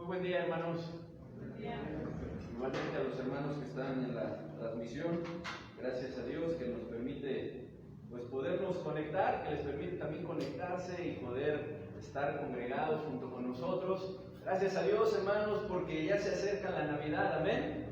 buen día, hermanos. Igualmente a los hermanos que están en la transmisión, gracias a Dios que nos permite podernos conectar, que les permite también conectarse y poder estar congregados junto con nosotros. Gracias a Dios, hermanos, porque ya se acerca la Navidad, amén.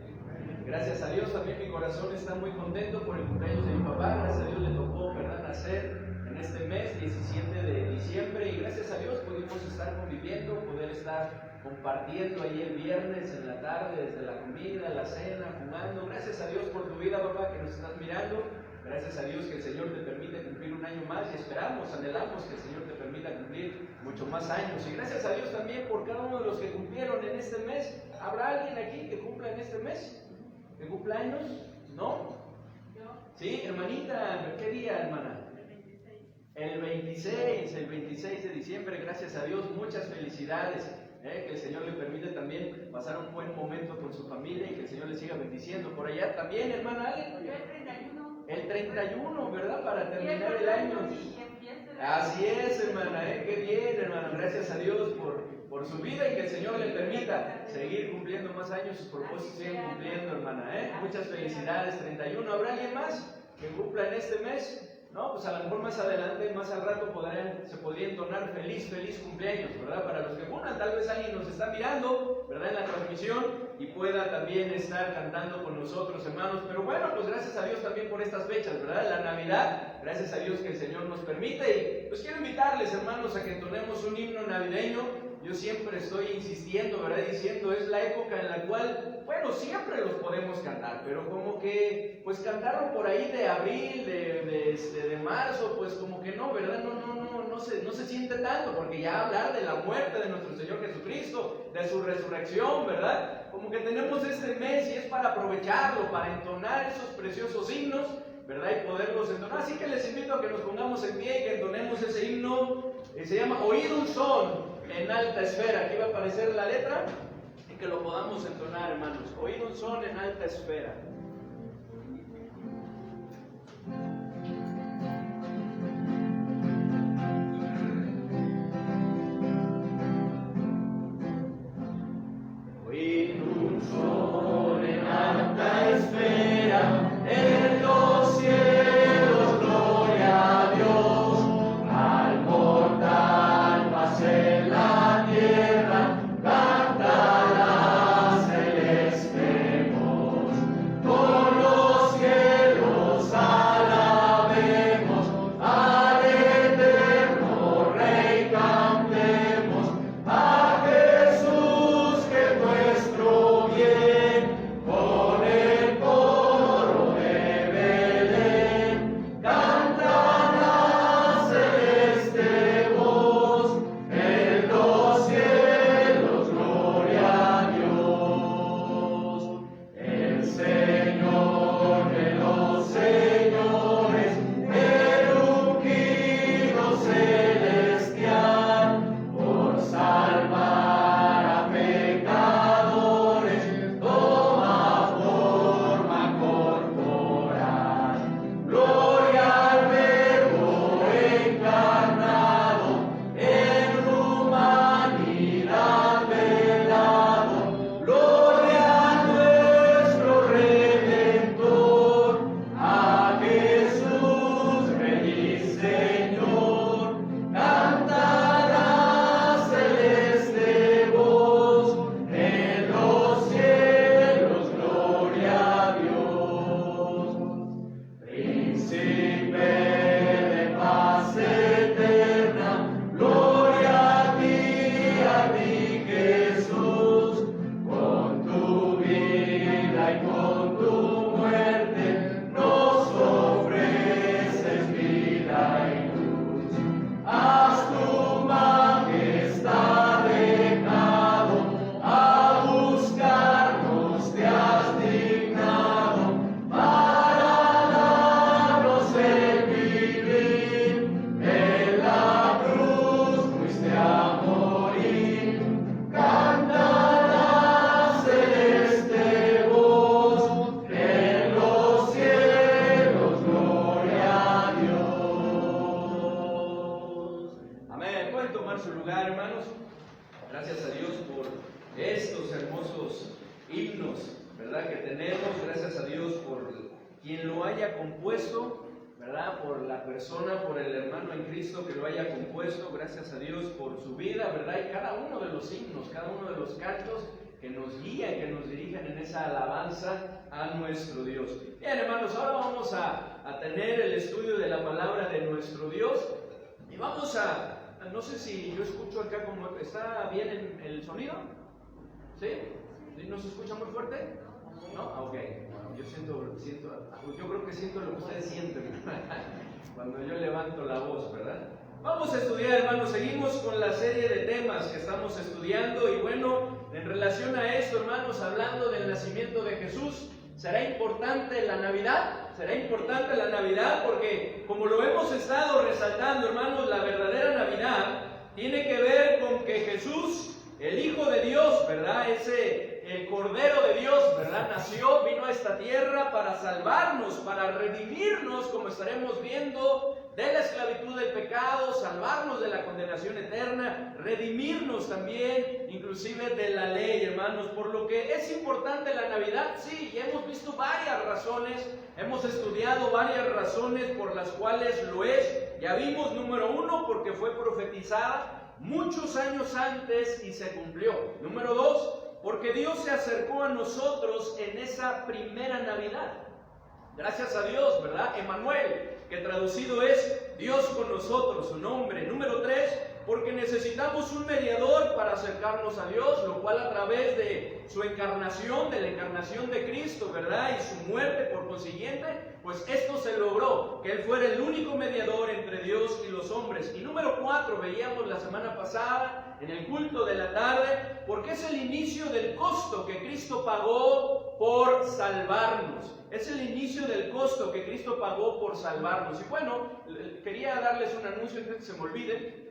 Gracias a Dios también mi corazón está muy contento por el cumpleaños de mi papá. Gracias a Dios le tocó, ¿verdad?, nacer en este mes, 17 de diciembre, y gracias a Dios pudimos estar conviviendo, poder estar compartiendo ahí el viernes en la tarde, desde la comida, la cena, fumando. Gracias a Dios por tu vida, papá, que nos estás mirando. Gracias a Dios que el Señor te permite cumplir un año más, y esperamos, anhelamos que el Señor te permita cumplir mucho más años. Y gracias a Dios también por cada uno de los que cumplieron en este mes. ¿Habrá alguien aquí que cumpla en este mes? ¿De cumpleaños? ¿No? Sí, hermanita, ¿qué día, hermana? El 26 de diciembre, gracias a Dios, muchas felicidades. Que el Señor le permite también pasar un buen momento con su familia y que el Señor le siga bendiciendo. Por allá también, hermana Ale. El 31, ¿verdad? Para terminar el año. Así es, hermana, qué bien, hermana. Gracias a Dios por su vida y que el Señor le permita seguir cumpliendo más años, sus propósitos siguen cumpliendo, hermana. Muchas felicidades, 31. ¿Habrá alguien más que cumpla en este mes? No, pues a lo mejor más adelante, más al rato se podría entonar feliz cumpleaños, ¿verdad? Para los que cumplan, tal vez alguien nos está mirando, ¿verdad?, en la transmisión y pueda también estar cantando con nosotros, hermanos. Pero bueno, pues gracias a Dios también por estas fechas, ¿verdad? La Navidad, gracias a Dios que el Señor nos permite. Y pues quiero invitarles, hermanos, a que entonemos un himno navideño. Yo siempre estoy insistiendo, ¿verdad?, diciendo, es la época en la cual, bueno, siempre los podemos cantar, pero como que, pues cantarlo por ahí de abril, de marzo, pues como que no, ¿verdad? No se siente tanto, porque ya hablar de la muerte de nuestro Señor Jesucristo, de su resurrección, ¿verdad? Como que tenemos este mes y es para aprovecharlo, para entonar esos preciosos himnos, ¿verdad? Y poderlos entonar. Así que les invito a que nos pongamos en pie y que entonemos ese himno. Se llama Oíd un son en alta esfera. Aquí va a aparecer la letra y que lo podamos entonar, hermanos. Oíd un son en alta esfera. Oíd un son en alta esfera, en los cielos, gloria a Dios, al mortal paz en la tierra, canta la celeste voz. Con los cielos alabemos al eterno Rey, cantemos a Jesús que nuestro bien, con el coro de Belén, canta la celeste voz, en los cielos, gloria a Dios. El Señor de los señores, el ungido celestial, por salvar a pecadores, toma forma corporal. Gloria al Verbo encarnado, en humanidad velado. Gloria a nuestro Redentor, a Jesús, Rey y Señor. Canta la celeste voz, en los cielos, gloria a Dios. Príncipe de paz eterna, gloria a ti Jesús. Con tu vida y con tu muerte nos ofreces vida y luz. Haz tu majestad dejado, a buscarnos te has dignado, para darnos el vivir. En la cruz fuiste a morir, canta la celeste voz, en los cielos, gloria a Dios. Amén. Pueden tomar su lugar, hermanos. Gracias a Dios estos hermosos himnos, ¿verdad? Que tenemos, gracias a Dios por quien lo haya compuesto, ¿verdad? Por la persona, por el hermano en Cristo que lo haya compuesto, gracias a Dios por su vida, ¿verdad? Y cada uno de los himnos, cada uno de los cantos que nos guían, que nos dirigen en esa alabanza a nuestro Dios. Bien, hermanos, ahora vamos a tener el estudio de la palabra de nuestro Dios y vamos no sé si yo escucho acá como, ¿está bien el sonido? ¿Sí? ¿No se escucha muy fuerte? ¿No? Ok. Bueno, yo creo que siento lo que ustedes sienten cuando yo levanto la voz, ¿verdad? Vamos a estudiar, hermanos, seguimos con la serie de temas que estamos estudiando y bueno, en relación a esto, hermanos, hablando del nacimiento de Jesús, ¿será importante la Navidad? ¿Será importante la Navidad? Porque como lo hemos estado resaltando, hermanos, la verdadera Navidad tiene que ver con que Jesús, el Hijo de Dios, ¿verdad? El Cordero de Dios, ¿verdad? Nació, vino a esta tierra para salvarnos, para redimirnos, como estaremos viendo, de la esclavitud del pecado, salvarnos de la condenación eterna, redimirnos también, inclusive de la ley, hermanos. Por lo que es importante la Navidad, sí, y hemos visto varias razones, hemos estudiado varias razones por las cuales lo es. Ya vimos, número 1, porque fue profetizada muchos años antes y se cumplió. Número 2, porque Dios se acercó a nosotros en esa primera Navidad. Gracias a Dios, ¿verdad? Emmanuel, que traducido es Dios con nosotros, su nombre. Número 3, porque necesitamos un mediador para acercarnos a Dios, lo cual a través de su encarnación, de la encarnación de Cristo, ¿verdad? Y su muerte, por consiguiente, pues esto se logró, que Él fuera el único mediador entre Dios y los hombres. Y número 4, veíamos la semana pasada en el culto de la tarde, porque es el inicio del costo que Cristo pagó por salvarnos. Es el inicio del costo que Cristo pagó por salvarnos. Y bueno, quería darles un anuncio antes que se me olvide.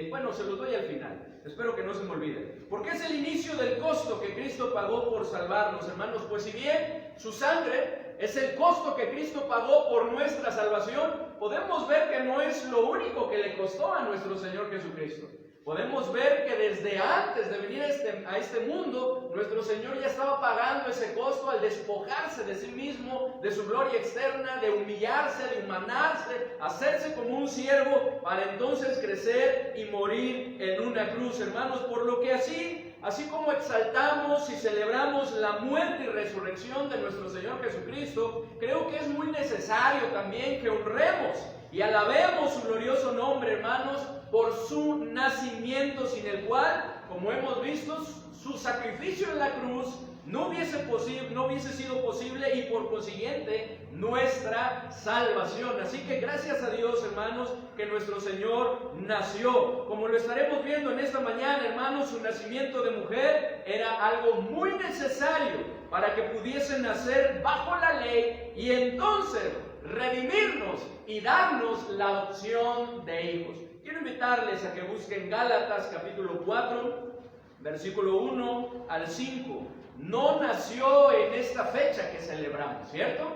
Bueno, se los doy al final. Espero que no se me olvide. Porque es el inicio del costo que Cristo pagó por salvarnos, hermanos. Pues si bien su sangre es el costo que Cristo pagó por nuestra salvación, podemos ver que no es lo único que le costó a nuestro Señor Jesucristo. Podemos ver que desde antes de venir a este mundo, nuestro Señor ya estaba pagando ese costo al despojarse de sí mismo, de su gloria externa, de humillarse, de humanarse, hacerse como un siervo para entonces crecer y morir en una cruz, hermanos. Por lo que así como exaltamos y celebramos la muerte y resurrección de nuestro Señor Jesucristo, creo que es muy necesario también que honremos y alabemos su glorioso nombre, hermanos, por su nacimiento, sin el cual, como hemos visto, su sacrificio en la cruz no hubiese sido posible y por consiguiente nuestra salvación. Así que gracias a Dios, hermanos, que nuestro Señor nació. Como lo estaremos viendo en esta mañana, hermanos, su nacimiento de mujer era algo muy necesario para que pudiese nacer bajo la ley y entonces redimirnos y darnos la adopción de hijos. Quiero invitarles a que busquen Gálatas capítulo 4, versículo 1 al 5. No nació en esta fecha que celebramos, ¿cierto?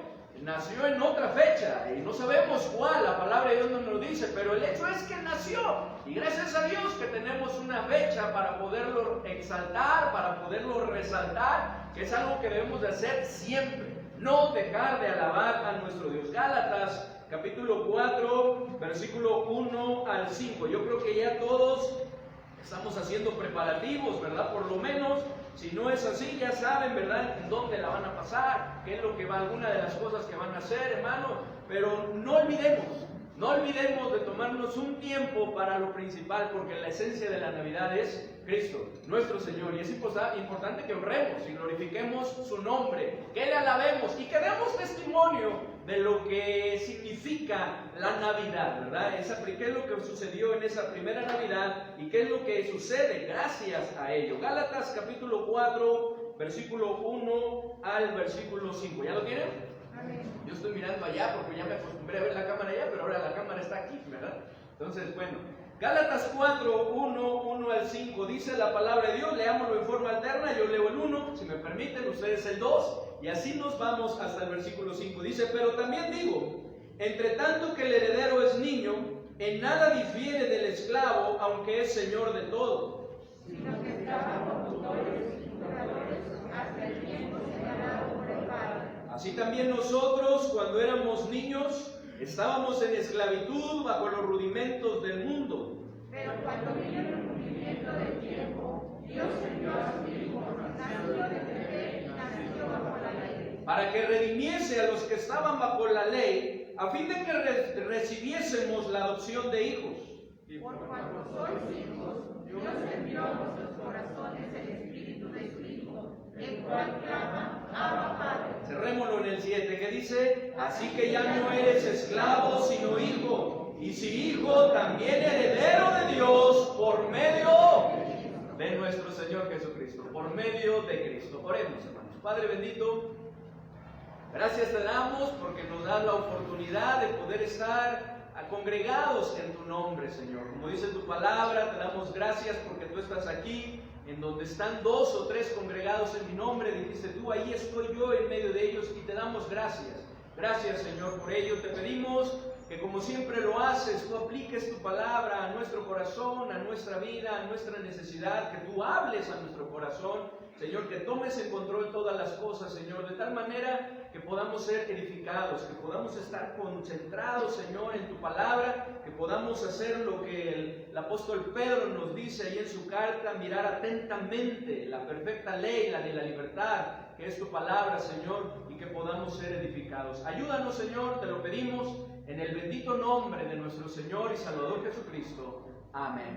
Nació en otra fecha y no sabemos cuál, la palabra de Dios no nos dice, pero el hecho es que nació. Y gracias a Dios que tenemos una fecha para poderlo exaltar, para poderlo resaltar, que es algo que debemos de hacer siempre, no dejar de alabar a nuestro Dios. Gálatas capítulo 4, versículo 1 al 5. Yo creo que ya todos estamos haciendo preparativos, ¿verdad? Por lo menos, si no es así, ya saben, ¿verdad?, en dónde la van a pasar, qué es lo que va, alguna de las cosas que van a hacer, hermano. Pero no olvidemos de tomarnos un tiempo para lo principal, porque la esencia de la Navidad es Cristo, nuestro Señor. Y es importante que honremos y glorifiquemos su nombre, que le alabemos y que demos testimonio de lo que significa la Navidad, ¿verdad? ¿Qué es lo que sucedió en esa primera Navidad y qué es lo que sucede gracias a ello? Gálatas capítulo 4, versículo 1 al versículo 5. ¿Ya lo tienen? Amén. Yo estoy mirando allá porque ya me acostumbré a ver la cámara allá, pero ahora la cámara está aquí, ¿verdad? Entonces, bueno, Gálatas 4, 1 al 5, dice la palabra de Dios. Leámoslo en forma alterna. Yo leo el 1, si me permiten, ustedes el 2, y así nos vamos hasta el versículo 5. Dice: pero también digo, entre tanto que el heredero es niño, en nada difiere del esclavo, aunque es señor de todo, sino que trabaja Así también nosotros, cuando éramos niños, estábamos en esclavitud bajo los rudimentos del mundo. Pero cuando vino el cumplimiento del tiempo, Dios envió a su Hijo, nacido de mujer y nacido bajo la ley, para que redimiese a los que estaban bajo la ley, a fin de que recibiésemos la adopción de hijos. Por cuanto sois hijos, Dios envió a vuestros corazones el Espíritu de su Hijo, el cual clama, Abba, Padre. Cerrémoslo en el 7, que dice: así que ya no eres esclavo, sino hijo, y si hijo, también heredero de Dios por medio de nuestro Señor Jesucristo, por medio de Cristo. Oremos, hermanos. Padre bendito, gracias te damos porque nos das la oportunidad de poder estar congregados en tu nombre, Señor. Como dice tu palabra, te damos gracias porque tú estás aquí, en donde están 2 o 3 congregados en mi nombre. Dijiste tú, ahí estoy yo en medio de ellos, y te damos gracias. Gracias, Señor, por ello. Te pedimos que, como siempre lo haces, tú apliques tu palabra a nuestro corazón, a nuestra vida, a nuestra necesidad, que tú hables a nuestro corazón, Señor, que tomes en control todas las cosas, Señor, de tal manera que podamos ser edificados, que podamos estar concentrados, Señor, en tu palabra, que podamos hacer lo que el apóstol Pedro nos dice ahí en su carta, mirar atentamente la perfecta ley, la de la libertad, que es tu palabra, Señor, y que podamos ser edificados. Ayúdanos, Señor, te lo pedimos, en el bendito nombre de nuestro Señor y Salvador Jesucristo. Amén.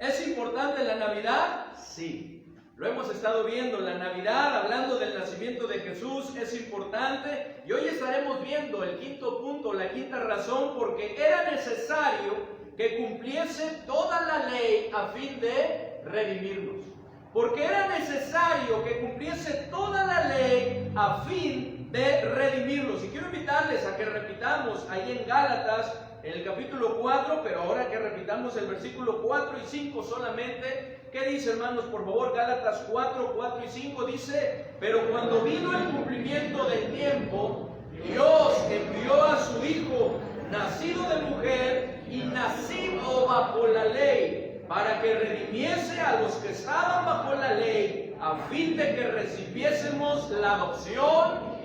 ¿Es importante la Navidad? Sí. Lo hemos estado viendo, la Navidad, hablando del nacimiento de Jesús, es importante. Y hoy estaremos viendo el quinto punto, la quinta razón, porque era necesario que cumpliese toda la ley a fin de redimirnos. Porque era necesario que cumpliese toda la ley a fin de redimirnos. Y quiero invitarles a que repitamos ahí en Gálatas, en el capítulo 4, pero ahora que repitamos el versículo 4 y 5 solamente. ¿Qué dice, hermanos? Por favor, Gálatas 4, 4 y 5 dice: pero cuando vino el cumplimiento del tiempo, Dios envió a su Hijo, nacido de mujer y nacido bajo la ley, para que redimiese a los que estaban bajo la ley, a fin de que recibiésemos la adopción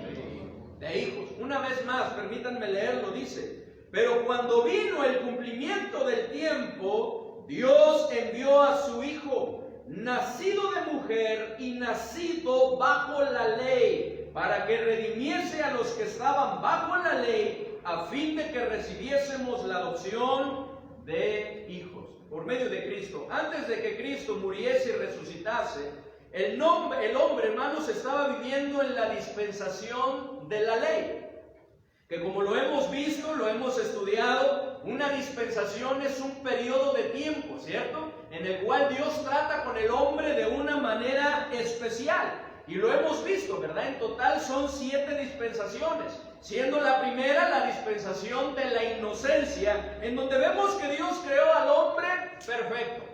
de hijos. Una vez más, permítanme leerlo, dice: pero cuando vino el cumplimiento del tiempo, Dios envió a su Hijo, nacido de mujer y nacido bajo la ley, para que redimiese a los que estaban bajo la ley, a fin de que recibiésemos la adopción de hijos, por medio de Cristo. Antes de que Cristo muriese y resucitase, el hombre, hermanos, estaba viviendo en la dispensación de la ley. Que como lo hemos visto, lo hemos estudiado, una dispensación es un periodo de tiempo, ¿cierto? En el cual Dios trata con el hombre de una manera especial. Y lo hemos visto, ¿verdad? En total son 7 dispensaciones, siendo la primera la dispensación de la inocencia, en donde vemos que Dios creó al hombre perfecto,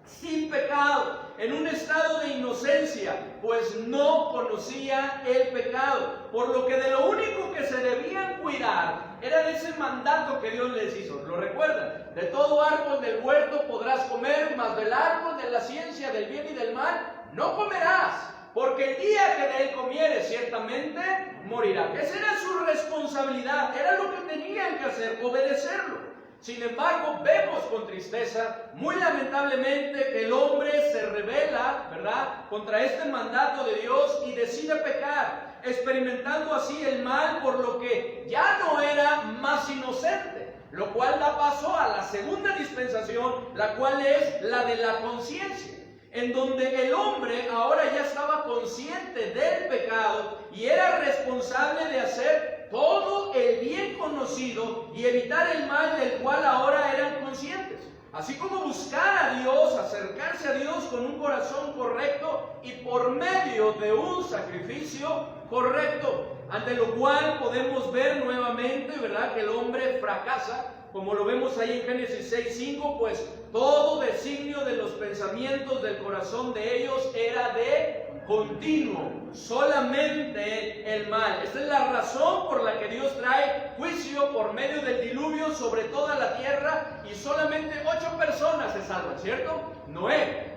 sin pecado, en un estado de inocencia, pues no conocía el pecado, por lo que de lo único que se debían cuidar era de ese mandato que Dios les hizo. ¿Lo recuerdan? De todo árbol del huerto podrás comer, mas del árbol de la ciencia del bien y del mal no comerás, porque el día que de él comieres ciertamente morirás. Esa era su responsabilidad, era lo que tenían que hacer, obedecerlo. Sin embargo, vemos con tristeza, muy lamentablemente, que el hombre se rebela, ¿verdad?, contra este mandato de Dios y decide pecar, experimentando así el mal, por lo que ya no era más inocente, lo cual da paso a la segunda dispensación, la cual es la de la conciencia, en donde el hombre ahora ya estaba consciente del pecado y era responsable de hacer todo el bien conocido y evitar el mal del cual ahora eran conscientes. Así como buscar a Dios, acercarse a Dios con un corazón correcto y por medio de un sacrificio correcto, ante lo cual podemos ver nuevamente, ¿verdad?, que el hombre fracasa, como lo vemos ahí en Génesis 6:5, pues todo designio de los pensamientos del corazón de ellos era de continuo, solamente el mal. Esta es la razón por la que Dios trae juicio por medio del diluvio sobre toda la tierra, y solamente 8 personas se salvan, ¿cierto? Noé,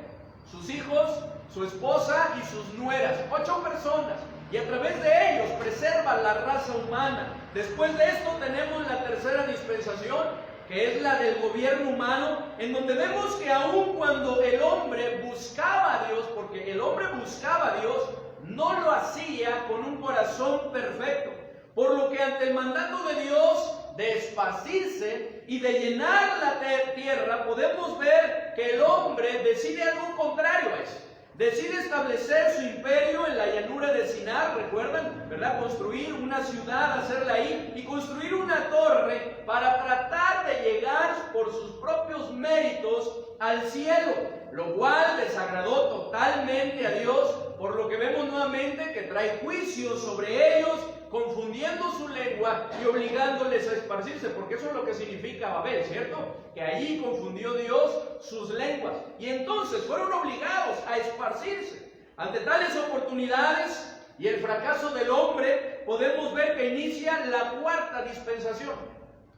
sus hijos, su esposa y sus nueras, 8 personas. y a través de ellos preserva la raza humana. Después de esto tenemos la tercera dispensación, que es la del gobierno humano, en donde vemos que aun cuando el hombre buscaba a Dios, porque el hombre buscaba a Dios, no lo hacía con un corazón perfecto. Por lo que ante el mandato de Dios de esparcirse y de llenar la tierra, podemos ver que el hombre decide algo contrario a eso. Decide establecer su imperio en la llanura de Sinar, ¿recuerdan? ¿Verdad? Construir una ciudad, hacerla ahí, y construir una torre para tratar de llegar por sus propios méritos al cielo, lo cual desagradó totalmente a Dios, por lo que vemos nuevamente que trae juicio sobre ellos, confundiendo su lengua y obligándoles a esparcirse, porque eso es lo que significa Babel, ¿cierto? Que allí confundió Dios sus lenguas, y entonces fueron obligados a esparcirse. Ante tales oportunidades y el fracaso del hombre, podemos ver que inicia la cuarta dispensación,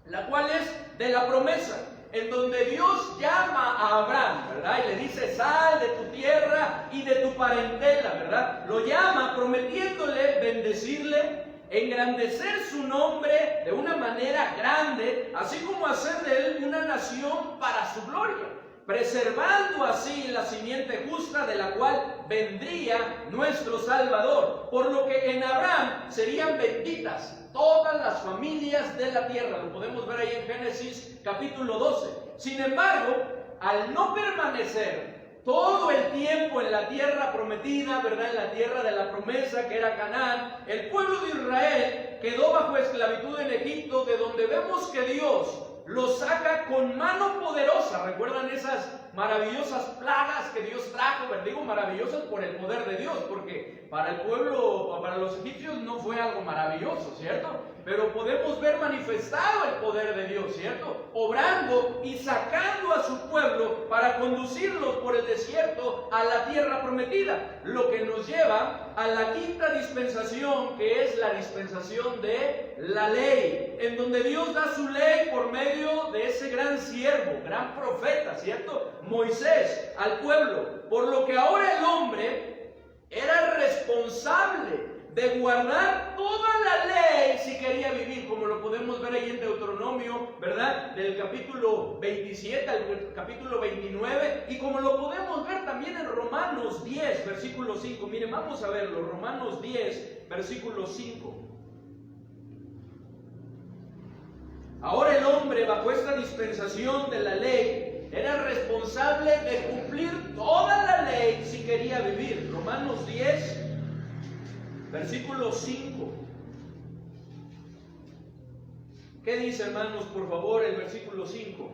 la cual es de la promesa, en donde Dios llama a Abraham, ¿verdad? Y le dice: sal de tu tierra y de tu parentela, ¿verdad? Lo llama prometiéndole bendecirle, engrandecer su nombre de una manera grande, así como hacer de él una nación para su gloria, preservando así la simiente justa de la cual vendría nuestro Salvador, por lo que en Abraham serían benditas todas las familias de la tierra. Lo podemos ver ahí en Génesis capítulo 12. Sin embargo, al no permanecer todo el tiempo en la tierra prometida, ¿verdad? En la tierra de la promesa que era Canaán, el pueblo de Israel quedó bajo esclavitud en Egipto, de donde vemos que Dios los saca con mano poderosa. ¿Recuerdan esas maravillosas plagas que Dios trajo? Digo maravillosas por el poder de Dios, porque para el pueblo, o para los egipcios, no fue algo maravilloso, ¿cierto? Pero podemos ver manifestado el poder de Dios, ¿cierto? Obrando y sacando a su pueblo para conducirlos por el desierto a la tierra prometida, lo que nos lleva a la quinta dispensación, que es la dispensación de la ley, en donde Dios da su ley por medio de ese gran siervo, gran profeta, ¿cierto? Moisés, al pueblo, por lo que ahora el hombre era responsable de guardar toda la ley si quería vivir, como lo podemos ver ahí en Deuteronomio, ¿verdad? Del capítulo 27 al capítulo 29, y como lo podemos ver también en Romanos 10, versículo 5. Miren, vamos a verlo, Romanos 10, versículo 5. Ahora el hombre, bajo esta dispensación de la ley, era responsable de cumplir toda la ley si quería vivir. Romanos 10, versículo 5. ¿Qué dice, hermanos, por favor, el versículo 5?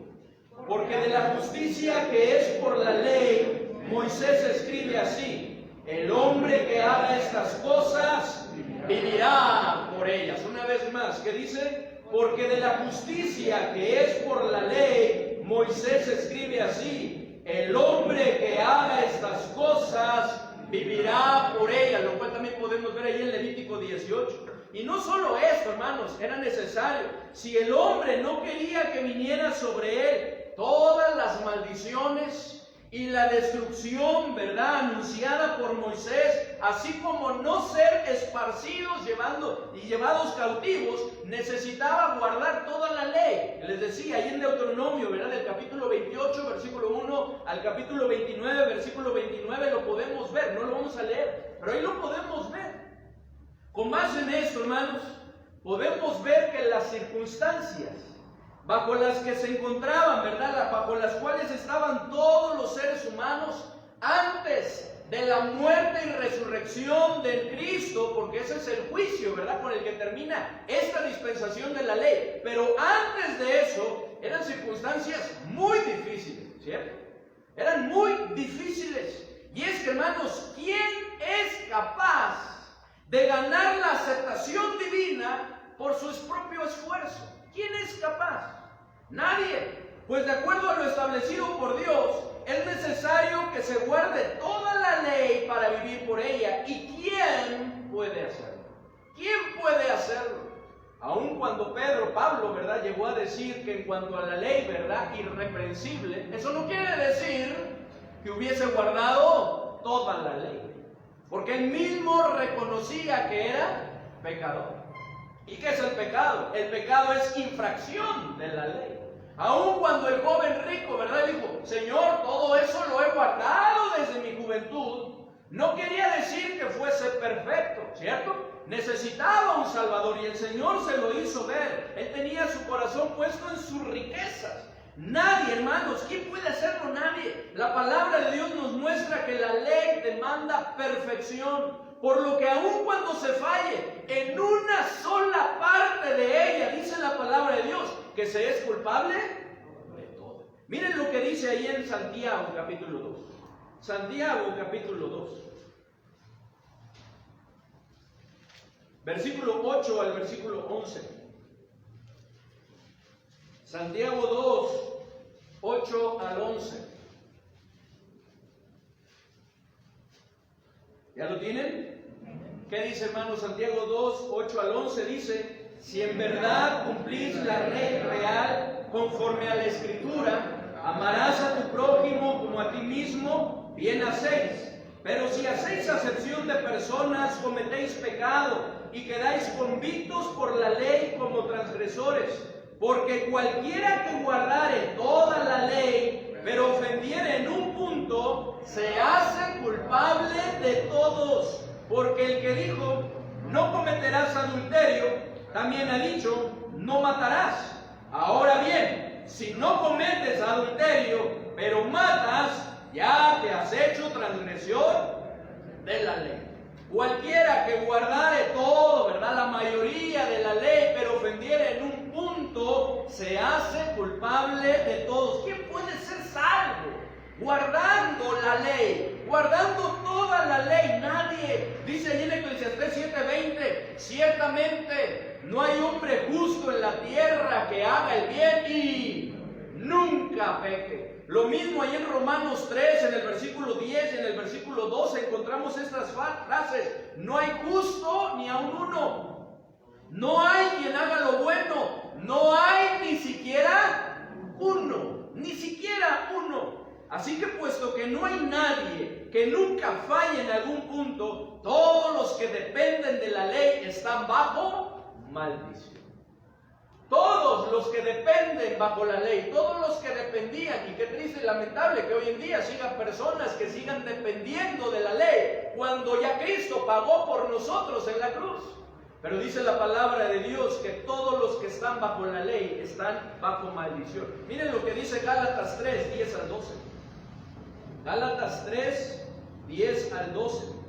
Porque de la justicia que es por la ley, Moisés escribe así: el hombre que haga estas cosas vivirá por ellas. Una vez más, ¿qué dice? Porque de la justicia que es por la ley, Moisés escribe así: el hombre que haga estas cosas vivirá por ella, lo cual también podemos ver ahí en Levítico 18. Y no solo esto, hermanos, era necesario. Si el hombre no quería que viniera sobre él todas las maldiciones y la destrucción, ¿verdad?, anunciada por Moisés, así como no ser esparcidos llevados cautivos, necesitaba guardar toda la ley. Les decía ahí en Deuteronomio, ¿verdad?, del capítulo 28, versículo 1 al capítulo 29, versículo 29, lo podemos ver, no lo vamos a leer, pero ahí lo podemos ver. Con base en esto, hermanos, podemos ver que las circunstancias bajo las que se encontraban, ¿verdad?, bajo las cuales estaban todos los seres humanos antes de la muerte y resurrección del Cristo, porque ese es el juicio, ¿verdad?, con el que termina esta dispensación de la ley. Pero antes de eso, eran circunstancias muy difíciles, ¿cierto? Eran muy difíciles. Y es que, hermanos, ¿quién es capaz de ganar la aceptación divina por su propio esfuerzo? ¿Quién es capaz? Nadie. Pues de acuerdo a lo establecido por Dios, es necesario que se guarde toda la ley para vivir por ella. ¿Y quién puede hacerlo? ¿Quién puede hacerlo? Aun cuando Pablo, ¿verdad?, llegó a decir que en cuanto a la ley, ¿verdad?, irreprensible, eso no quiere decir que hubiese guardado toda la ley. porque él mismo reconocía que era pecador. ¿Y qué es el pecado? El pecado es infracción de la ley. Aun cuando el joven rico, ¿verdad?, dijo: Señor, todo eso lo he guardado desde mi juventud, no quería decir que fuese perfecto, ¿cierto? Necesitaba un Salvador y el Señor se lo hizo ver. Él tenía su corazón puesto en sus riquezas. Nadie, hermanos, ¿quién puede hacerlo? Nadie. La palabra de Dios nos muestra que la ley demanda perfección, por lo que aun cuando se falle en una sola parte de ella, dice la palabra de Dios, que se es culpable de todo. Miren lo que dice ahí en Santiago capítulo 2. Santiago capítulo 2. Versículo 8 al versículo 11. Santiago 2, 8 al 11. ¿Ya lo tienen? ¿Qué dice, hermano? Santiago 2, 8 al 11 dice: si en verdad cumplís la ley real conforme a la Escritura, amarás a tu prójimo como a ti mismo, bien hacéis. Pero si hacéis acepción de personas, cometéis pecado y quedáis convictos por la ley como transgresores. Porque cualquiera que guardare toda la ley, pero ofendiere en un punto, se hace culpable de todos. Porque el que dijo: no cometerás adulterio, también ha dicho: no matarás. Ahora bien, si no cometes adulterio, pero matas, ya te has hecho transgresor de la ley. Cualquiera que guardare todo, ¿verdad?, la mayoría de la ley, pero ofendiere en un punto, se hace culpable de todos. ¿Quién puede ser salvo guardando la ley, guardando toda la ley? Nadie. Dice allí en Eclesiastés 7:20: ciertamente no hay hombre justo en la tierra que haga el bien y nunca peque. Lo mismo ahí en Romanos 3, en el versículo 10 y en el versículo 12 encontramos estas frases: no hay justo ni aun uno, no hay quien haga lo bueno, no hay ni siquiera uno, ni siquiera uno. Así que puesto que no hay nadie que nunca falle en algún punto, todos los que dependen de la ley están bajo maldición. Todos los que dependen bajo la ley, todos los que dependían, y qué triste y lamentable que hoy en día sigan personas que sigan dependiendo de la ley, cuando ya Cristo pagó por nosotros en la cruz. Pero dice la palabra de Dios que todos los que están bajo la ley están bajo maldición. Miren lo que dice Gálatas 3, 10 al 12. Gálatas 3, 10 al 12.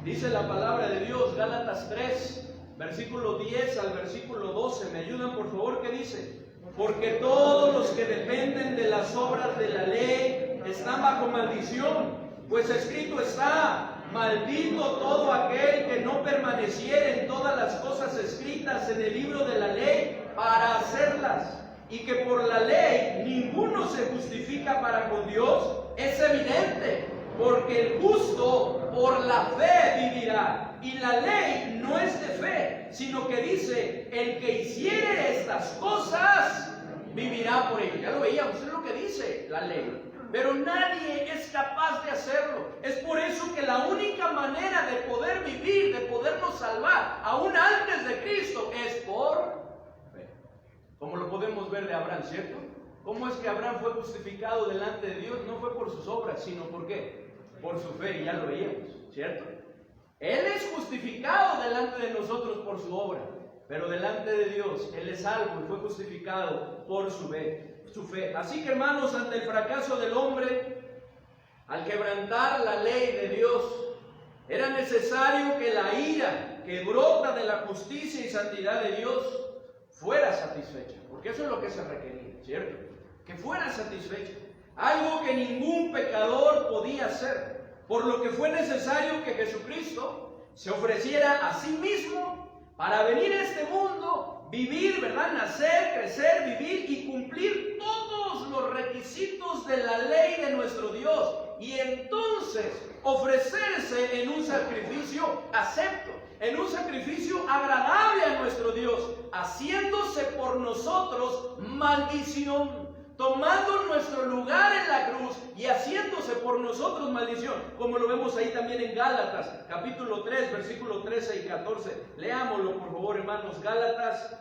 Dice la palabra de Dios, Gálatas 3, versículo 10 al versículo 12. ¿Me ayudan, por favor? ¿Qué dice? Porque todos los que dependen de las obras de la ley están bajo maldición, pues escrito está: maldito todo aquel que no permaneciere en todas las cosas escritas en el libro de la ley para hacerlas. Y que por la ley ninguno se justifica para con Dios, es evidente, porque el justo por la fe vivirá. Y la ley no es de fe, sino que dice: el que hiciere estas cosas vivirá por ello. Ya lo veíamos, es lo que dice la ley. Pero nadie es capaz de hacerlo. Es por eso que la única manera de poder vivir, de podernos salvar, aún antes de Cristo, es por fe. Como lo podemos ver de Abraham, ¿cierto? ¿Cómo es que Abraham fue justificado delante de Dios? No fue por sus obras, sino ¿por qué? Por su fe, y ya lo veíamos, ¿cierto? Él es justificado delante de nosotros por su obra, pero delante de Dios Él es salvo y fue justificado por su fe. Así que, hermanos, ante el fracaso del hombre, al quebrantar la ley de Dios, era necesario que la ira que brota de la justicia y santidad de Dios fuera satisfecha, porque eso es lo que se requería, ¿cierto? Que fuera satisfecha, algo que ningún pecador podía hacer, por lo que fue necesario que Jesucristo se ofreciera a sí mismo para venir a este mundo, vivir, ¿verdad?, nacer, crecer, vivir y cumplir todos los requisitos de la ley de nuestro Dios, y entonces ofrecerse en un sacrificio acepto, en un sacrificio agradable a nuestro Dios, haciéndose por nosotros maldición, tomando nuestro lugar en la cruz y haciéndose por nosotros maldición, como lo vemos ahí también en Gálatas, capítulo 3, versículos 13 y 14. Leámoslo, por favor, hermanos. Gálatas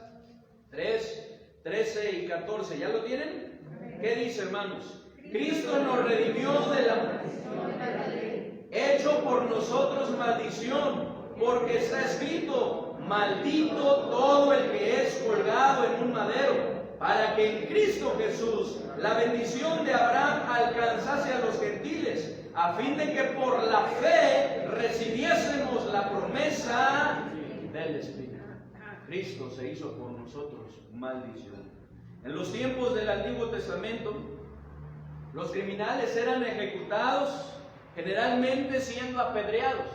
3, 13 y 14. ¿Ya lo tienen? ¿Qué dice, hermanos? Cristo nos redimió de la maldición de la ley, hecho por nosotros maldición, porque está escrito: maldito todo el que es colgado en un madero, para que en Cristo Jesús la bendición de Abraham alcanzase a los gentiles, a fin de que por la fe recibiésemos la promesa del Espíritu. Cristo se hizo por nosotros maldición. En los tiempos del Antiguo Testamento, los criminales eran ejecutados, generalmente siendo apedreados,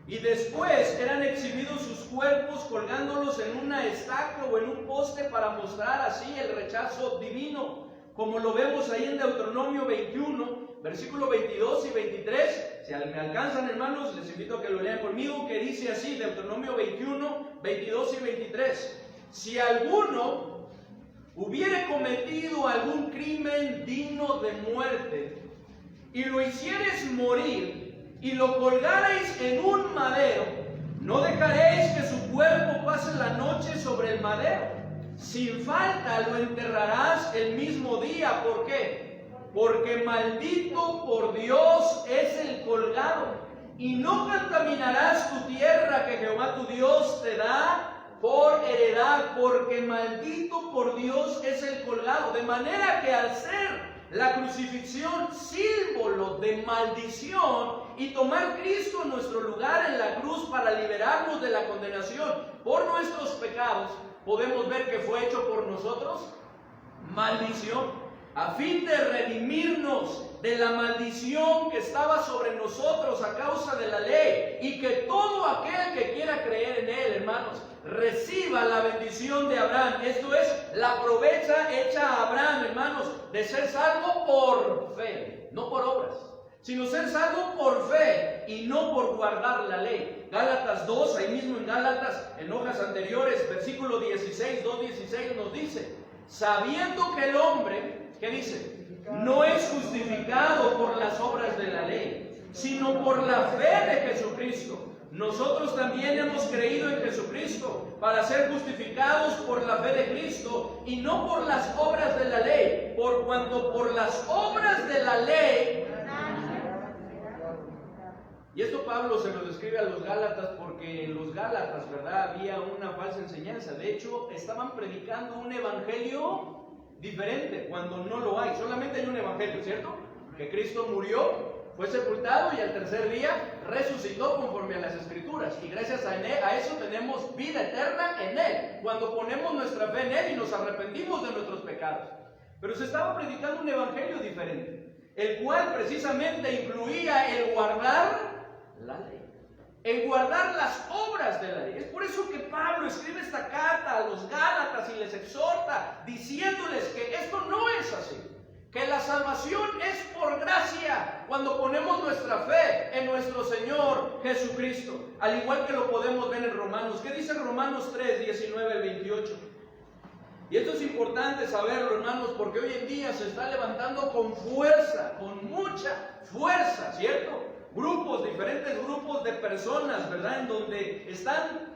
y después eran exhibidos sus cuerpos colgándolos en una estaca o en un poste para mostrar así el rechazo divino, como lo vemos ahí en Deuteronomio 21, versículo 22 y 23. Si me alcanzan, hermanos, les invito a que lo lean conmigo, que dice así, Deuteronomio 21, 22 y 23. Si alguno hubiere cometido algún crimen digno de muerte, y lo hicieres morir, y lo colgareis en un madero, no dejaréis que su cuerpo pase la noche sobre el madero. Sin falta lo enterrarás el mismo día. ¿Por qué? Porque maldito por Dios es el colgado. Y no contaminarás tu tierra que Jehová tu Dios te da por heredad, porque maldito por Dios es el colgado. De manera que al ser la crucifixión símbolo de maldición y tomar Cristo nuestro lugar en la cruz para liberarnos de la condenación por nuestros pecados, podemos ver que fue hecho por nosotros maldición, a fin de redimirnos de la maldición que estaba sobre nosotros a causa de la ley, y que todo aquel que quiera creer en él, hermanos, reciba la bendición de Abraham. Esto es la promesa hecha a Abraham, hermanos, de ser salvo por fe, no por obras, sino ser salvo por fe y no por guardar la ley. Gálatas 2, ahí mismo en Gálatas, en hojas anteriores, versículo 16, 2:16 nos dice: sabiendo que el hombre, ¿qué dice? No es justificado por las obras de la ley, sino por la fe de Jesucristo. Nosotros también hemos creído en Jesucristo para ser justificados por la fe de Cristo y no por las obras de la ley, por cuanto por las obras de la ley. Y esto Pablo se lo describe a los Gálatas porque en los Gálatas, ¿verdad?, había una falsa enseñanza. De hecho, estaban predicando un evangelio diferente cuando no lo hay. Solamente hay un evangelio, ¿cierto? Que Cristo murió, fue sepultado y al tercer día resucitó conforme a las Escrituras. Y gracias a eso tenemos vida eterna en Él, cuando ponemos nuestra fe en Él y nos arrepentimos de nuestros pecados. Pero se estaba predicando un evangelio diferente, el cual precisamente incluía el guardar la ley, el guardar las obras de la ley. Es por eso que Pablo escribe esta carta a los Gálatas y les exhorta diciéndoles que esto no es así, que la salvación es por gracia cuando ponemos nuestra fe en nuestro Señor Jesucristo, al igual que lo podemos ver en Romanos. ¿Qué dice Romanos 3, 19 al 28? Y esto es importante saberlo, hermanos, porque hoy en día se está levantando con fuerza, con mucha fuerza, ¿cierto? Diferentes grupos de personas, ¿verdad? En donde están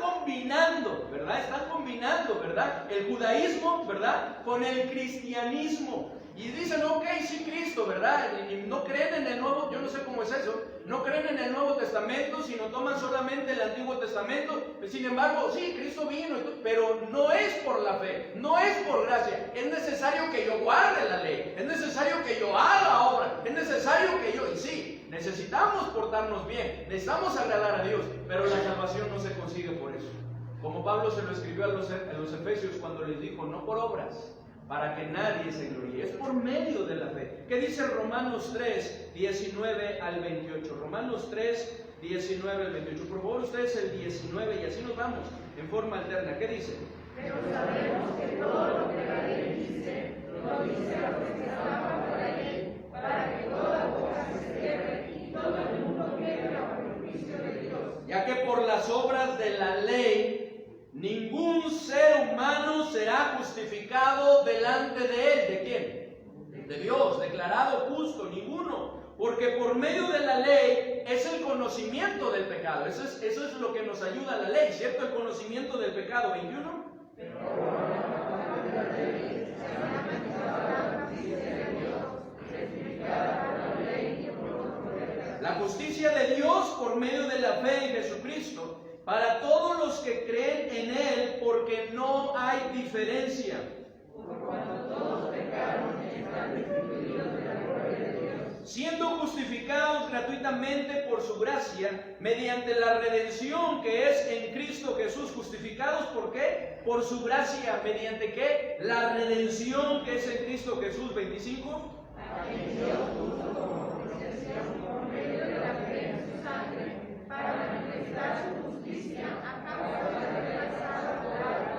combinando, ¿verdad? Están combinando, ¿verdad?, el judaísmo, ¿verdad?, con el cristianismo. Y dicen, ok, sí, Cristo, ¿verdad? Y no creen en el Nuevo, yo no sé cómo es eso, no creen en el Nuevo Testamento, sino toman solamente el Antiguo Testamento. Sin embargo, sí, Cristo vino, pero no es por la fe, no es por gracia. Es necesario que yo guarde la ley, es necesario que yo haga obra, es necesario que yo, y sí, necesitamos portarnos bien, necesitamos agradar a Dios, pero la salvación no se consigue por eso. Como Pablo se lo escribió a los Efesios cuando les dijo, no por obras, para que nadie se gloríe, es por medio de la fe. ¿Qué dice Romanos 3, 19 al 28? Romanos 3, 19 al 28. Por favor, ustedes el 19 y así nos vamos en forma alterna. ¿Qué dice? Pero sabemos que todo lo que la ley dice, lo dice a los que están bajo la ley, para que toda las obras de la ley, ningún ser humano será justificado delante de él. ¿De quién? De Dios, declarado justo, ninguno. Porque por medio de la ley es el conocimiento del pecado. Eso es lo que nos ayuda a la ley, ¿cierto? El conocimiento del pecado. 21. La justicia de Dios por medio de la fe en Jesucristo para todos los que creen en Él, porque no hay diferencia. Siendo justificados gratuitamente por su gracia, mediante la redención que es en Cristo Jesús. ¿Justificados por qué? Por su gracia. ¿Mediante qué? La redención que es en Cristo Jesús. 25. Para manifestar su justicia a causa de haber pasado por alto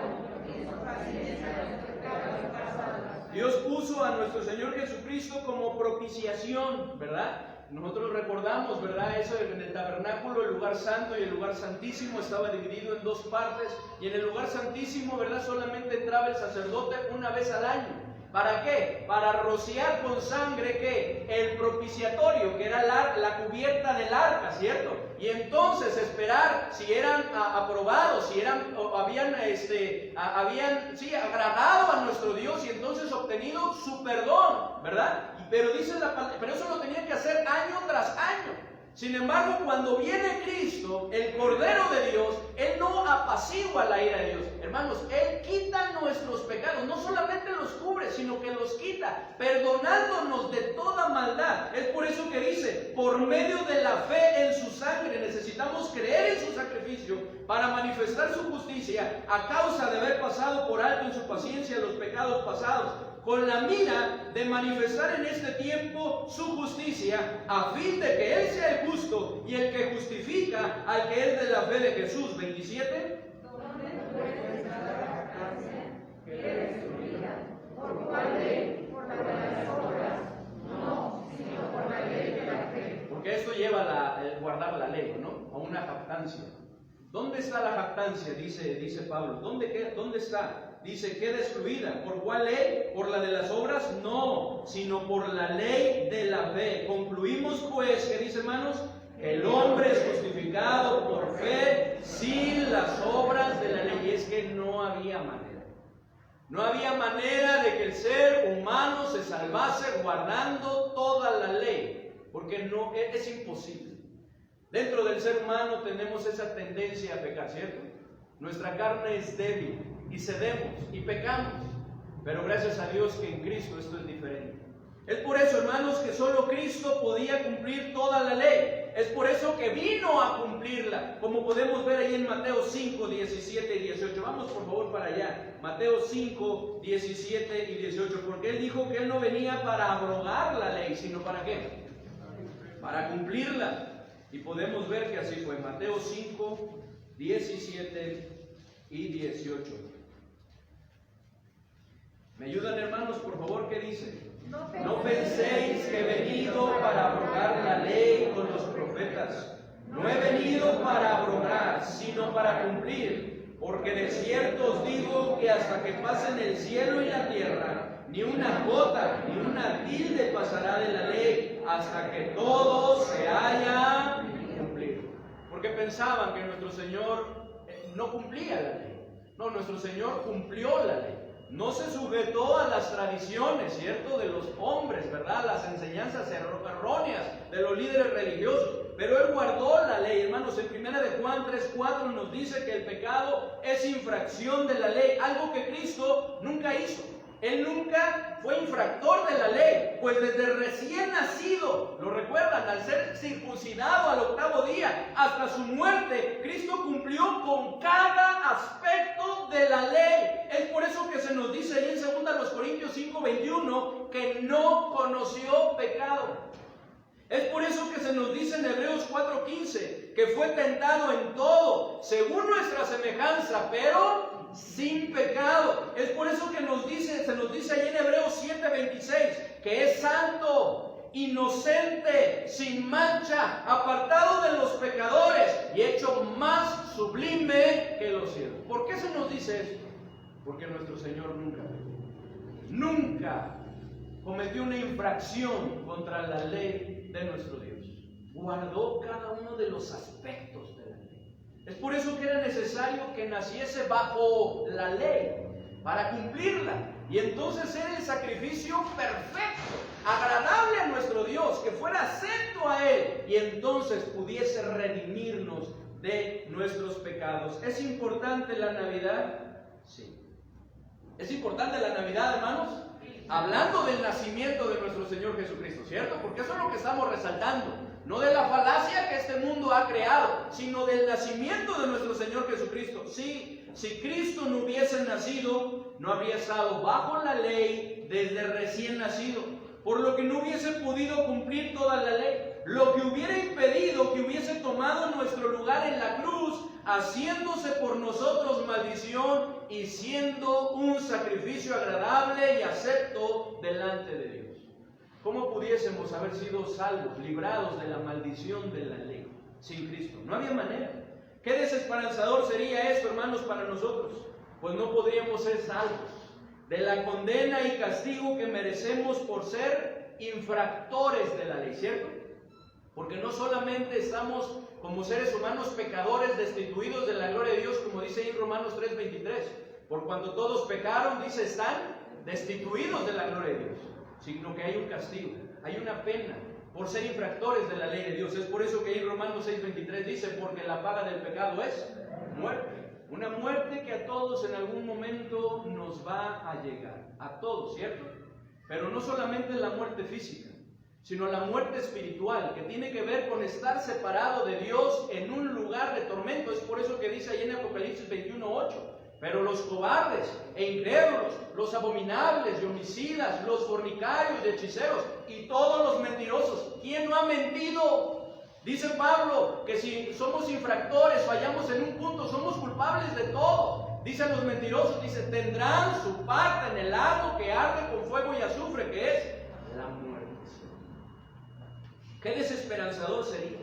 y su paciencia los pecados pasados. Dios puso a nuestro Señor Jesucristo como propiciación, ¿verdad? Nosotros recordamos, ¿verdad? Eso en el tabernáculo, el lugar santo y el lugar santísimo estaba dividido en dos partes, y en el lugar santísimo, ¿verdad? Solamente entraba el sacerdote una vez al año. ¿Para qué? Para rociar con sangre, ¿qué? El propiciatorio, que era la cubierta del arca, ¿cierto? Y entonces esperar si eran aprobados, si habían agradado a nuestro Dios y entonces obtenido su perdón, ¿verdad? Pero eso lo tenían que hacer año tras año. Sin embargo, cuando viene Cristo, el Cordero de Dios, Él no apacigua la ira de Dios. Hermanos, Él quita nuestros pecados. No solamente los cubre, sino que los quita, perdonándonos de toda maldad. Es por eso que dice, por medio de la fe en su sangre, necesitamos creer en su sacrificio para manifestar su justicia a causa de haber pasado por alto en su paciencia los pecados pasados, con la mira de manifestar en este tiempo su justicia, a fin de que Él sea el justo y el que justifica al que es de la fe de Jesús. 27. ¿Por cuál ley? ¿Por la de las obras? No, sino por la ley de la fe. Porque esto lleva el guardar la ley, ¿no? A una jactancia. ¿Dónde está la jactancia? Dice Pablo. ¿Dónde está? Dice, queda excluida. ¿Por cuál ley? ¿Por la de las obras? No, sino por la ley de la fe. Concluimos pues, ¿qué dice, hermanos? Que el hombre es justificado por fe sin las obras de la ley. Y es que no había manera. No había manera de que el ser humano se salvase guardando toda la ley, porque no es imposible. Dentro del ser humano tenemos esa tendencia a pecar, ¿cierto? Nuestra carne es débil y cedemos y pecamos, pero gracias a Dios que en Cristo esto es diferente. Es por eso, hermanos, que solo Cristo podía cumplir toda la ley. Es por eso que vino a cumplirla, como podemos ver ahí en Mateo 5, 17 y 18. Vamos por favor para allá. Mateo 5, 17 y 18. Porque Él dijo que Él no venía para abrogar la ley, sino ¿para qué? Para cumplirla. Y podemos ver que así fue. Mateo 5, 17 y 18. ¿Me ayudan, hermanos, por favor? ¿Qué dice? No penséis que he venido para abrogar la ley con los profetas. No he venido para abrogar, sino para cumplir. Porque de cierto os digo que hasta que pasen el cielo y la tierra, ni una gota, ni una tilde pasará de la ley, hasta que todo se haya cumplido. Porque pensaban que nuestro Señor no cumplía la ley. No, nuestro Señor cumplió la ley. No se sujetó a las tradiciones, ¿cierto?, de los hombres, ¿verdad?, las enseñanzas erróneas de los líderes religiosos, pero Él guardó la ley. Hermanos, en 1 de Juan 3:4 nos dice que el pecado es infracción de la ley, algo que Cristo nunca hizo. Él nunca fue infractor de la ley, pues desde recién nacido, lo recuerdan, al ser circuncidado al 8º día hasta su muerte, Cristo cumplió con cada aspecto de la ley. Es por eso que se nos dice ahí en 2 Corintios 5:21 que no conoció pecado. Es por eso que se nos dice en Hebreos 4:15 que fue tentado en todo, según nuestra semejanza, pero sin pecado. Es por eso que se nos dice ahí en Hebreos 7:26 que es santo, inocente, sin mancha, apartado de los pecadores y hecho más sublime que los cielos. ¿Por qué se nos dice esto? Porque nuestro Señor nunca cometió una infracción contra la ley de nuestro Dios. Guardó cada uno de los aspectos de la ley. Es por eso que era necesario que naciese bajo la ley para cumplirla. Y entonces era el sacrificio perfecto, agradable a nuestro Dios, que fuera acepto a Él, y entonces pudiese redimirnos de nuestros pecados. ¿Es importante la Navidad? Sí. ¿Es importante la Navidad, hermanos? Hablando del nacimiento de nuestro Señor Jesucristo, ¿cierto? Porque eso es lo que estamos resaltando. No de la falacia que este mundo ha creado, sino del nacimiento de nuestro Señor Jesucristo. Sí, si Cristo no hubiese nacido, no habría estado bajo la ley desde recién nacido, por lo que no hubiese podido cumplir toda la ley, lo que hubiera impedido que hubiese tomado nuestro lugar en la cruz, haciéndose por nosotros maldición y siendo un sacrificio agradable y acepto delante de Dios. ¿Cómo pudiésemos haber sido salvos, librados de la maldición de la ley sin Cristo? No había manera. ¿Qué desesperanzador sería esto, hermanos, para nosotros? Pues no podríamos ser salvos de la condena y castigo que merecemos por ser infractores de la ley, ¿cierto? Porque no solamente estamos como seres humanos pecadores destituidos de la gloria de Dios, como dice en Romanos 3:23, por cuanto todos pecaron, dice, están destituidos de la gloria de Dios, sino que hay un castigo, hay una pena por ser infractores de la ley de Dios. Es por eso que en Romanos 6:23 dice, porque la paga del pecado es muerte. Una muerte que a todos en algún momento nos va a llegar, a todos, ¿cierto? Pero no solamente la muerte física, sino la muerte espiritual, que tiene que ver con estar separado de Dios en un lugar de tormento. Es por eso que dice ahí en Apocalipsis 21:8, pero los cobardes e incrédulos, los abominables y homicidas, los fornicarios y hechiceros y todos los mentirosos. ¿Quién no ha mentido? Dice Pablo que si somos infractores, fallamos en un punto, somos culpables de todo. Dicen los mentirosos, dice, tendrán su parte en el lago que arde con fuego y azufre, que es la muerte. Qué desesperanzador sería.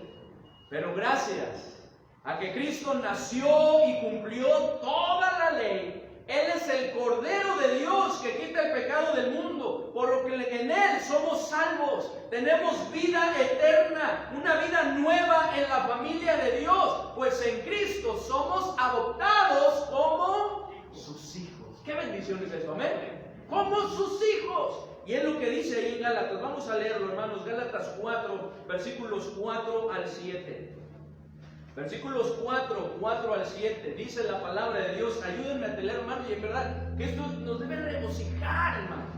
Pero gracias a que Cristo nació y cumplió toda la ley, Él es el Cordero de Dios que quita el pecado del mundo, por lo que en Él somos salvos, tenemos vida eterna, una vida nueva en la familia de Dios, pues en Cristo somos adoptados como sus hijos. ¡Qué bendición es eso! Amén. Como sus hijos. Y es lo que dice ahí en Gálatas. Vamos a leerlo, hermanos. Gálatas 4, versículos 4 al 7. Versículos 4 al 7, dice la palabra de Dios. Ayúdenme a leer, hermanos, y en verdad que esto nos debe regocijar, hermanos,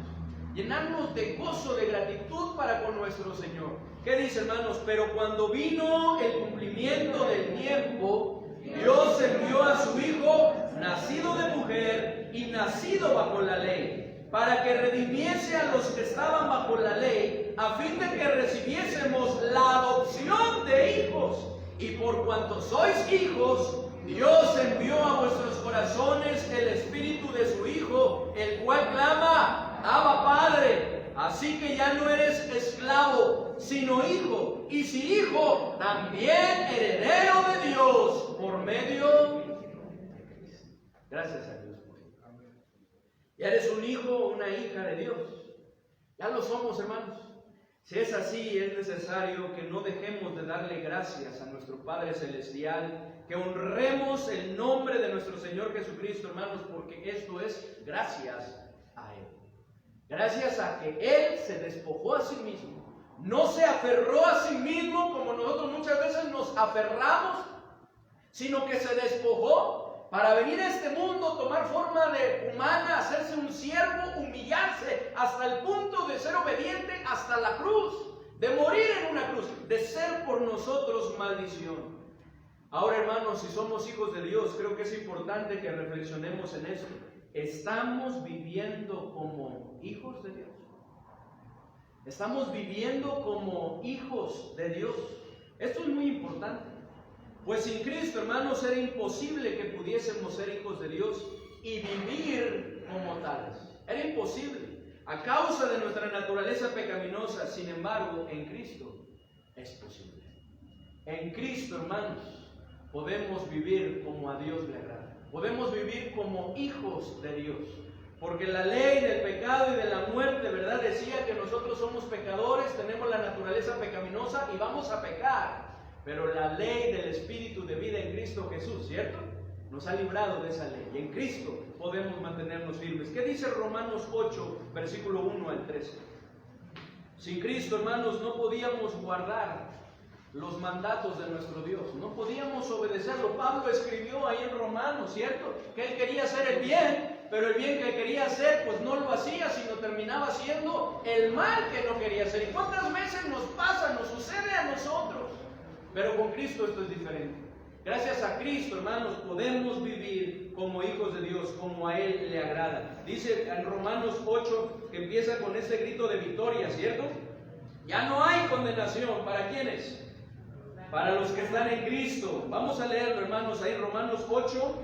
llenarnos de gozo, de gratitud para con nuestro Señor. ¿Qué dice, hermanos? Pero cuando vino el cumplimiento del tiempo, Dios envió a su Hijo, nacido de mujer y nacido bajo la ley, para que redimiese a los que estaban bajo la ley, a fin de que recibiésemos la adopción de hijos. Y por cuanto sois hijos, Dios envió a vuestros corazones el Espíritu de su Hijo, el cual clama, Abba Padre. Así que ya no eres esclavo, sino hijo. Y si hijo, también heredero de Dios, por medio de Cristo. Gracias a Dios por ello. Ya eres un hijo o una hija de Dios. Ya lo somos, hermanos. Si es así, es necesario que no dejemos de darle gracias a nuestro Padre Celestial, que honremos el nombre de nuestro Señor Jesucristo, hermanos, porque esto es gracias a Él. Gracias a que Él se despojó a sí mismo, no se aferró a sí mismo como nosotros muchas veces nos aferramos, sino que se despojó para venir a este mundo, tomar forma de humana, hacerse un siervo, humillarse hasta el punto de ser obediente hasta la cruz, de morir en una cruz, de ser por nosotros maldición. Ahora, hermanos, si somos hijos de Dios, creo que es importante que reflexionemos en esto. ¿Estamos viviendo como hijos de Dios? ¿Estamos viviendo como hijos de Dios? Esto es muy importante. Pues sin Cristo, hermanos, era imposible que pudiésemos ser hijos de Dios y vivir como tales. Era imposible, a causa de nuestra naturaleza pecaminosa. Sin embargo, en Cristo es posible. En Cristo, hermanos, podemos vivir como a Dios le agrada. Podemos vivir como hijos de Dios. Porque la ley del pecado y de la muerte, ¿verdad? Decía que nosotros somos pecadores, tenemos la naturaleza pecaminosa y vamos a pecar. Pero la ley del Espíritu de vida en Cristo Jesús, ¿cierto?, nos ha librado de esa ley. Y en Cristo podemos mantenernos firmes. ¿Qué dice Romanos 8, versículo 1 al 13? Sin Cristo, hermanos, no podíamos guardar los mandatos de nuestro Dios. No podíamos obedecerlo. Pablo escribió ahí en Romanos, ¿cierto?, que él quería hacer el bien, pero el bien que quería hacer, pues no lo hacía, sino terminaba haciendo el mal que no quería hacer. ¿Y cuántas veces nos pasa, nos sucede a nosotros? Pero con Cristo esto es diferente. Gracias a Cristo, hermanos, podemos vivir como hijos de Dios, como a Él le agrada. Dice en Romanos 8, que empieza con este grito de victoria, ¿cierto? Ya no hay condenación. ¿Para quiénes? Para los que están en Cristo. Vamos a leerlo, hermanos, ahí Romanos 8,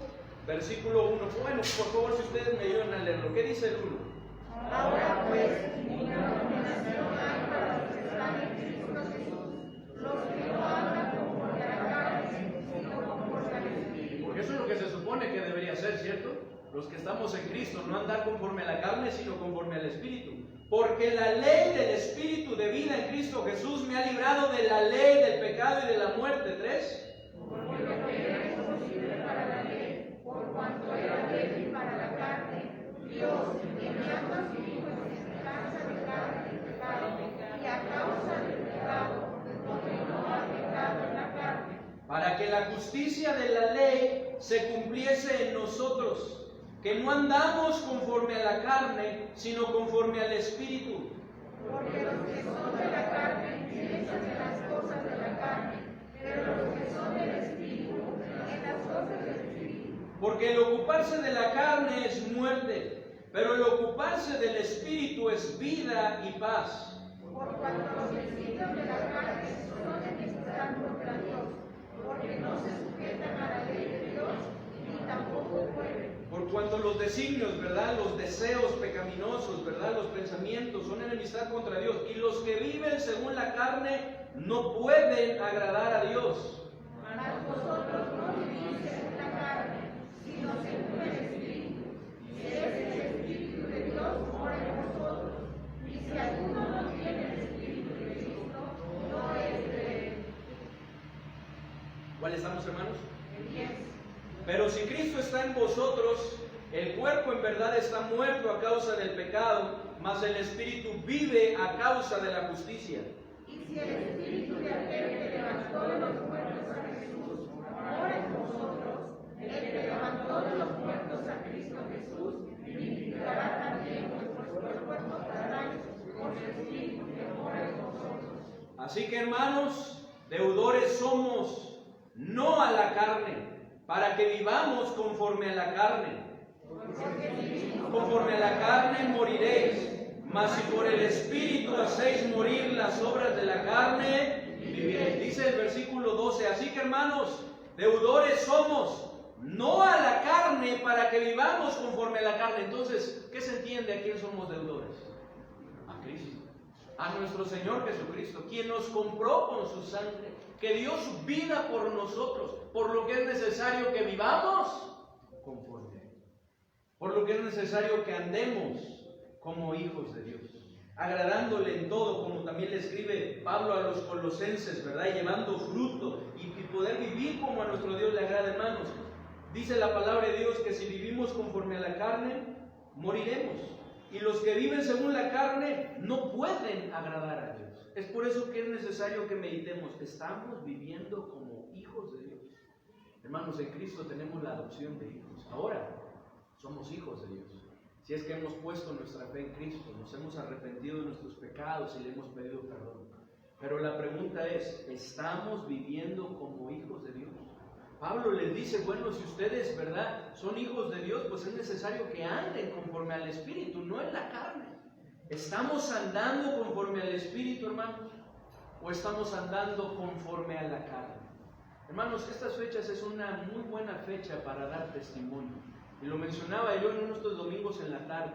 versículo 1. Bueno, por favor, si ustedes me ayudan a leerlo. ¿Qué dice el 1? Ahora pues, ninguna condenación hay para los que están en Cristo Jesús, los que no andan conforme a la carne, sino conforme al Espíritu. Porque eso es lo que se supone que debería ser, ¿cierto? Los que estamos en Cristo, no andar conforme a la carne, sino conforme al Espíritu. Porque la ley del Espíritu de vida en Cristo Jesús me ha librado de la ley del pecado y de la muerte. 3. Porque lo que era imposible para la ley, por cuanto era débil para la carne, Dios, enviando a su Hijo en semejanza de carne y pecado, y a causa del pecado, condenó al pecado en la carne. Para que la justicia de la ley se cumpliese en nosotros, que no andamos conforme a la carne, sino conforme al Espíritu. Porque los que son de la carne piensan en las cosas de la carne, pero los que son del Espíritu en las cosas del Espíritu. Porque el ocuparse de la carne es muerte, pero el ocuparse del Espíritu es vida y paz. Por cuanto los designios de la carne son enemistad contra Dios, porque no se sujetan a la ley de Dios, ni tampoco pueden. Por cuanto los designios, ¿verdad?, los deseos pecaminosos, ¿verdad?, los pensamientos son enemistad contra Dios, y los que viven según la carne no pueden agradar a Dios. Mas vosotros no vivís según la carne, sino según el Espíritu. Si es el Espíritu de Dios, mora en vosotros. Y si alguno no tiene el Espíritu de Cristo, no es de él. ¿Cuál estamos, hermanos? El 10. Pero si Cristo está en vosotros, el cuerpo en verdad está muerto a causa del pecado, mas el Espíritu vive a causa de la justicia. Y si el Espíritu de aquel que levantó de los muertos a Jesús mora en vosotros, el que levantó de los muertos a Cristo Jesús vivificará también vuestros cuerpos terrenales con su Espíritu que mora en vosotros. Así que, hermanos, deudores somos, no a la carne, para que vivamos conforme a la carne. Conforme a la carne moriréis, mas si por el Espíritu hacéis morir las obras de la carne, viviréis. Dice el versículo 12, así que, hermanos, deudores somos, no a la carne, para que vivamos conforme a la carne. Entonces, ¿qué se entiende a quién somos deudores? A Cristo, a nuestro Señor Jesucristo, quien nos compró con su sangre, que dio su vida por nosotros, por lo que es necesario que vivamos conforme a Él, por lo que es necesario que andemos como hijos de Dios, agradándole en todo, como también le escribe Pablo a los colosenses, ¿verdad? Y llevando fruto y poder vivir como a nuestro Dios le agrada, hermanos. Dice la palabra de Dios que si vivimos conforme a la carne, moriremos. Y los que viven según la carne no pueden agradar a Dios. Es por eso que es necesario que meditemos. ¿Estamos viviendo como hijos de Dios? Hermanos, en Cristo tenemos la adopción de hijos. Ahora somos hijos de Dios. Si es que hemos puesto nuestra fe en Cristo, nos hemos arrepentido de nuestros pecados y le hemos pedido perdón. Pero la pregunta es, ¿estamos viviendo como hijos de Dios? Pablo les dice, bueno, si ustedes, ¿verdad?, son hijos de Dios, pues es necesario que anden conforme al Espíritu, no en la carne. ¿Estamos andando conforme al Espíritu, hermanos? ¿O estamos andando conforme a la carne? Hermanos, estas fechas es una muy buena fecha para dar testimonio. Y lo mencionaba yo en uno de estos domingos en la tarde.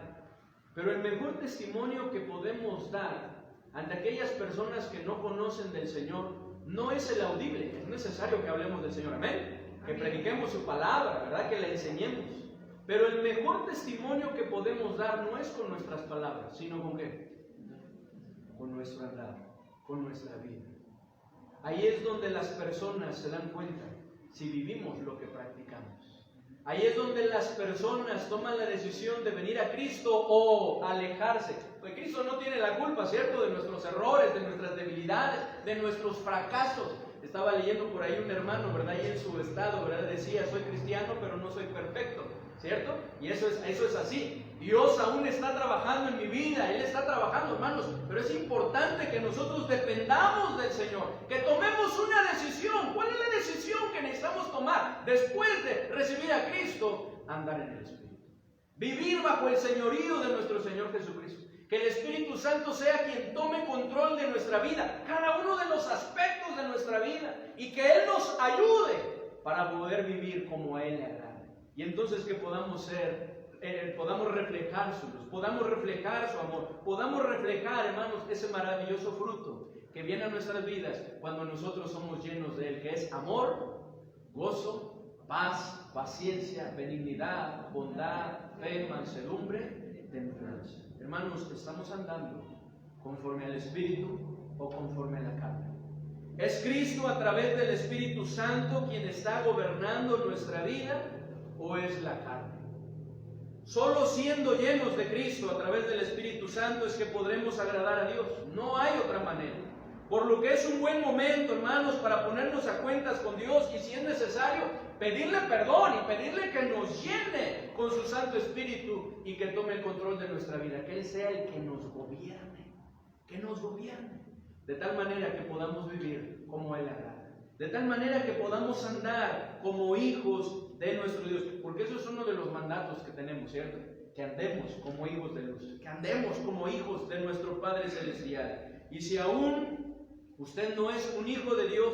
Pero el mejor testimonio que podemos dar ante aquellas personas que no conocen del Señor no es el audible. Es necesario que hablemos del Señor. Amén. que prediquemos su palabra, ¿verdad? Que la enseñemos. Pero el mejor testimonio que podemos dar no es con nuestras palabras, sino con ¿qué? Con nuestro andar, con nuestra vida. Ahí es donde las personas se dan cuenta si vivimos lo que practicamos. Ahí es donde las personas toman la decisión de venir a Cristo o alejarse. Pues Cristo no tiene la culpa, ¿cierto? De nuestros errores, de nuestras debilidades, de nuestros fracasos. Estaba leyendo por ahí un hermano, ¿verdad? Y en su estado, ¿verdad? Decía, soy cristiano, pero no soy perfecto, ¿cierto? Y eso es así. Dios aún está trabajando en mi vida, Él está trabajando, hermanos, pero es importante que nosotros dependamos del Señor, que tomemos una decisión. ¿Cuál es la decisión que necesitamos tomar después de recibir a Cristo? Andar en el Espíritu. Vivir bajo el señorío de nuestro Señor Jesucristo. Que el Espíritu Santo sea quien tome control de nuestra vida, cada uno de los aspectos de nuestra vida, y que Él nos ayude para poder vivir como a Él le agrada. Y entonces que podamos reflejar su luz, podamos reflejar su amor, podamos reflejar, hermanos, ese maravilloso fruto que viene a nuestras vidas cuando nosotros somos llenos de Él, que es amor, gozo, paz, paciencia, benignidad, bondad, fe, mansedumbre, templanza. Hermanos, ¿estamos andando conforme al Espíritu o conforme a la carne? ¿Es Cristo a través del Espíritu Santo quien está gobernando nuestra vida o es la carne? Solo siendo llenos de Cristo a través del Espíritu Santo es que podremos agradar a Dios. No hay otra manera. Por lo que es un buen momento, hermanos, para ponernos a cuentas con Dios y si es necesario, pedirle perdón y pedirle que nos llene con su Santo Espíritu y que tome el control de nuestra vida, que Él sea el que nos gobierne, de tal manera que podamos vivir como Él agrada, de tal manera que podamos andar como hijos de nuestro Dios, porque eso es uno de los mandatos que tenemos, ¿cierto? Que andemos como hijos de luz, que andemos como hijos de nuestro Padre Celestial. Y si aún usted no es un hijo de Dios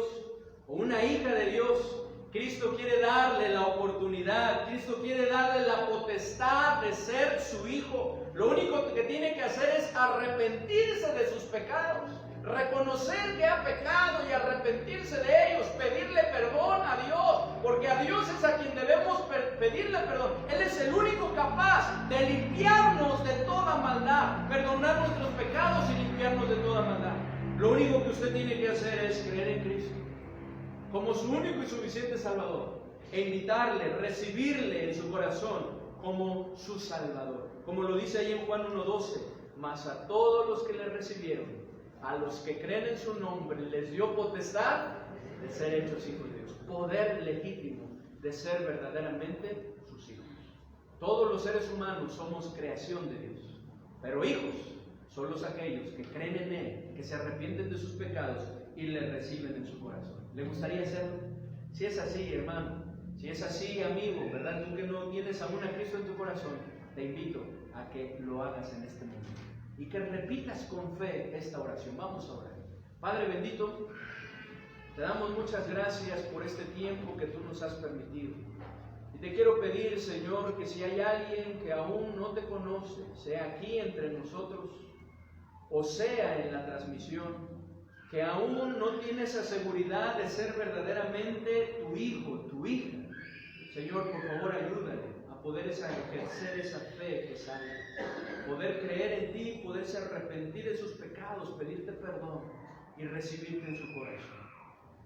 o una hija de Dios, Cristo quiere darle la oportunidad, Cristo quiere darle la potestad de ser su hijo. Lo único que tiene que hacer es arrepentirse de sus pecados, reconocer que ha pecado y arrepentirse de ellos, pedirle perdón a Dios, porque a Dios es a quien debemos pedirle perdón. Él es el único capaz de limpiarnos de toda maldad, perdonar nuestros pecados y limpiarnos de toda maldad. Lo único que usted tiene que hacer es creer en Cristo como su único y suficiente Salvador e invitarle, recibirle en su corazón como su Salvador. Como lo dice ahí en Juan 1:12, mas a todos los que le recibieron, a los que creen en su nombre, les dio potestad de ser hechos hijos de Dios, poder legítimo de ser verdaderamente sus hijos. Todos los seres humanos somos creación de Dios, pero hijos son los aquellos que creen en Él, que se arrepienten de sus pecados y le reciben en su corazón. ¿Le gustaría hacerlo? Si es así, hermano, si es así, amigo, ¿verdad? Tú que no tienes aún a Cristo en tu corazón, te invito a que lo hagas en este momento y que repitas con fe esta oración. Vamos a orar. Padre bendito, te damos muchas gracias por este tiempo que tú nos has permitido. Y te quiero pedir, Señor, que si hay alguien que aún no te conoce, sea aquí entre nosotros o sea en la transmisión, que aún no tiene esa seguridad de ser verdaderamente tu hijo, tu hija, Señor, por favor, ayúdale a poder ejercer esa fe que sana, poder creer en ti, poderse arrepentir de sus pecados, pedirte perdón y recibirte en su corazón.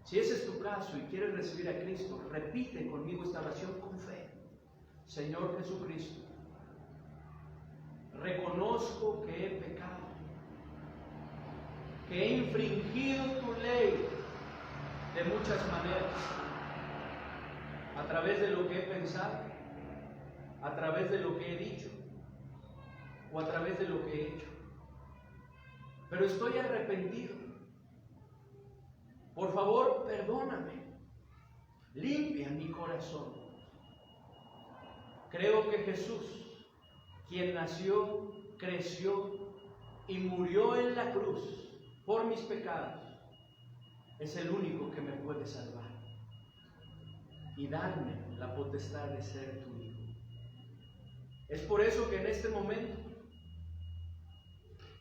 Si ese es tu caso y quieres recibir a Cristo, repite conmigo esta oración con fe. Señor Jesucristo, reconozco que he pecado, que he infringido tu ley de muchas maneras, a través de lo que he pensado, a través de lo que he dicho o a través de lo que he hecho. Pero estoy arrepentido. Por favor, perdóname. Limpia mi corazón. Creo que Jesús, quien nació, creció y murió en la cruz por mis pecados, es el único que me puede salvar y darme la potestad de ser tu hijo. Es por eso que en este momento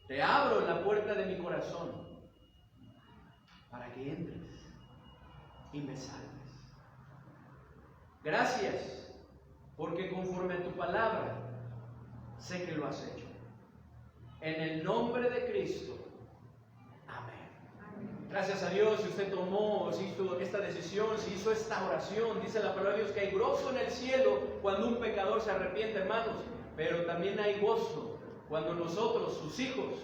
te abro la puerta de mi corazón para que entres y me salves. Gracias, porque conforme a tu palabra, sé que lo has hecho. En el nombre de Cristo. Amén. Gracias a Dios, si usted tomó, si hizo esta decisión, si hizo esta oración, dice la palabra de Dios que hay gozo en el cielo cuando un pecador se arrepiente, hermanos, pero también hay gozo cuando nosotros, sus hijos,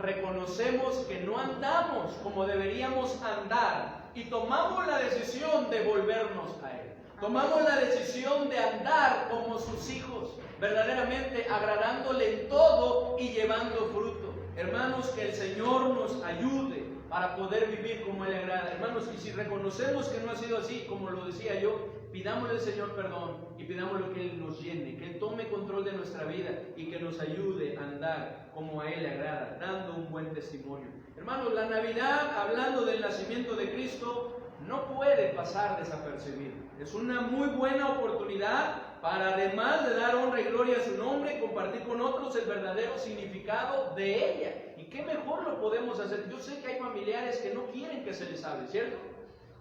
reconocemos que no andamos como deberíamos andar y tomamos la decisión de volvernos a Él. Tomamos la decisión de andar como sus hijos, verdaderamente agradándole en todo y llevando fruto. Hermanos, que el Señor nos ayude para poder vivir como Él le agrada. Hermanos, y si reconocemos que no ha sido así, como lo decía yo, pidámosle al Señor perdón y pidámosle que Él nos llene, que Él tome control de nuestra vida y que nos ayude a andar como a Él le agrada, dando un buen testimonio. Hermanos, la Navidad, hablando del nacimiento de Cristo, no puede pasar desapercibido. Es una muy buena oportunidad para, además de dar honra y gloria a su nombre, compartir con otros el verdadero significado de ella. ¿Y qué mejor lo podemos hacer? Yo sé que hay familiares que no quieren que se les hable, ¿cierto?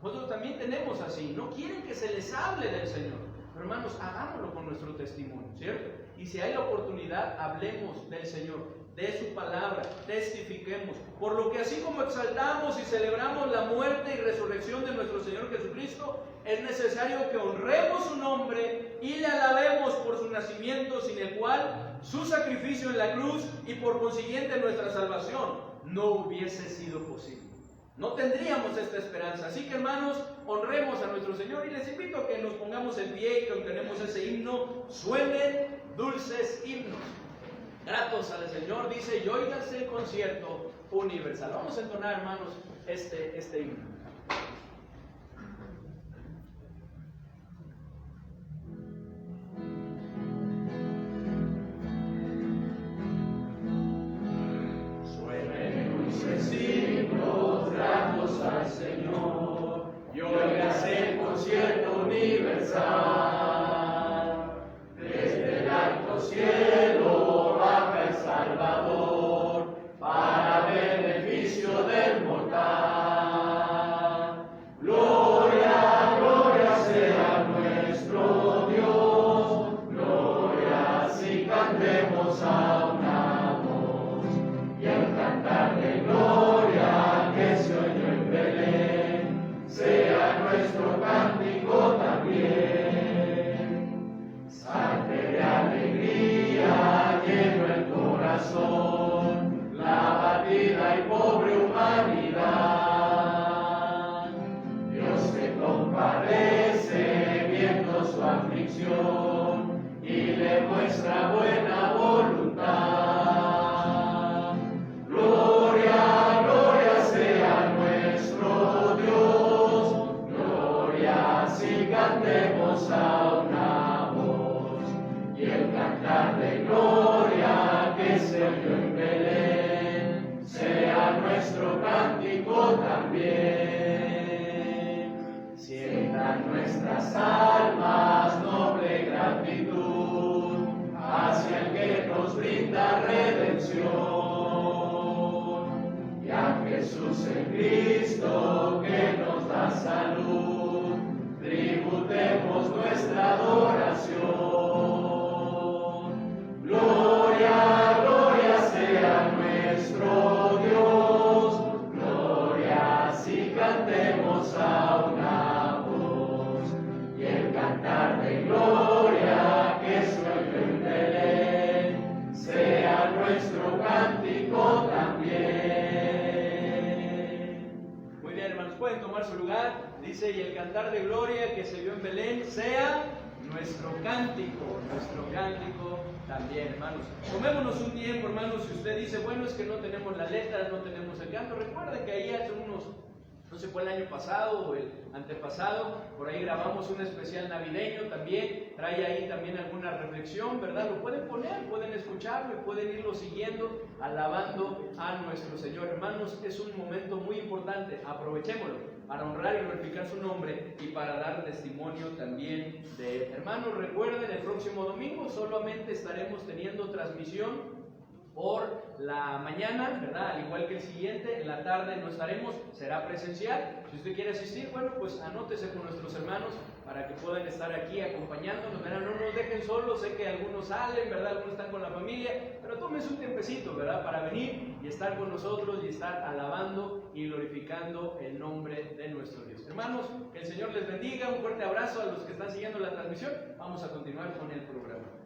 Nosotros también tenemos así, no quieren que se les hable del Señor. Pero hermanos, hagámoslo con nuestro testimonio, ¿cierto? Y si hay la oportunidad, hablemos del Señor, de su palabra, testifiquemos. Por lo que así como exaltamos y celebramos la muerte y resurrección de nuestro Señor Jesucristo, es necesario que honremos su nombre y le alabemos por su nacimiento, sin el cual su sacrificio en la cruz y por consiguiente nuestra salvación no hubiese sido posible. No tendríamos esta esperanza. Así que, hermanos, honremos a nuestro Señor y les invito a que nos pongamos en pie y que tenemos ese himno. Suenen dulces himnos gratos al Señor, dice, y óigase el concierto universal. Vamos a entonar, hermanos, este himno. Suenen dulces himnos gratos al Señor, y óigase el concierto universal. Desde el alto cielo baja el Salvador para beneficio del mortal. Gloria, gloria sea nuestro Dios, gloria si cantemos a una voz. Y al cantar de gloria que se oyó en Belén, sea nuestro cántico también. Salte de alegría, lleno el corazón, la abatida y pobre humanidad. Dios se compadece viendo su aflicción y le muestra buena voluntad. Gloria, gloria sea nuestro Dios, gloria si cantemos a una voz. Y el cantar de gloria que se oyó en Belén, sea nuestro cántico también. Sientan nuestras almas noble gratitud hacia el que nos brinda redención. Y a Jesús en Cristo que nos da salud, tributemos nuestra adoración. Gloria, gloria sea nuestro Dios, gloria si cantemos a una voz. Y el cantar de gloria que se oyó en Belén, sea nuestro cántico también. Muy bien, hermanos, pueden tomar su lugar. Dice, y el cantar de gloria que se oyó en Belén, sea nuestro cántico también, hermanos. Tomémonos un tiempo, hermanos. Si usted dice, bueno, es que no tenemos la letra, no tenemos el canto, recuerde que ahí hace unos, no sé, fue el año pasado o el antepasado, por ahí grabamos un especial navideño también, trae ahí también alguna reflexión, ¿verdad? Lo pueden poner, pueden escucharlo y pueden irlo siguiendo, alabando a nuestro Señor. Hermanos, es un momento muy importante, aprovechémoslo para honrar y glorificar su nombre y para dar testimonio también de Él. Hermanos, recuerden, el próximo domingo solamente estaremos teniendo transmisión por la mañana, ¿verdad? Al igual que el siguiente, en la tarde no estaremos, será presencial. Si usted quiere asistir, bueno, pues anótese con nuestros hermanos para que puedan estar aquí acompañándonos, ¿verdad? No nos dejen solos, sé que algunos salen, ¿verdad? Algunos están con la familia, pero tómense un tiempecito, ¿verdad? Para venir y estar con nosotros y estar alabando y glorificando el nombre de nuestro Dios. Hermanos, que el Señor les bendiga, un fuerte abrazo a los que están siguiendo la transmisión. Vamos a continuar con el programa.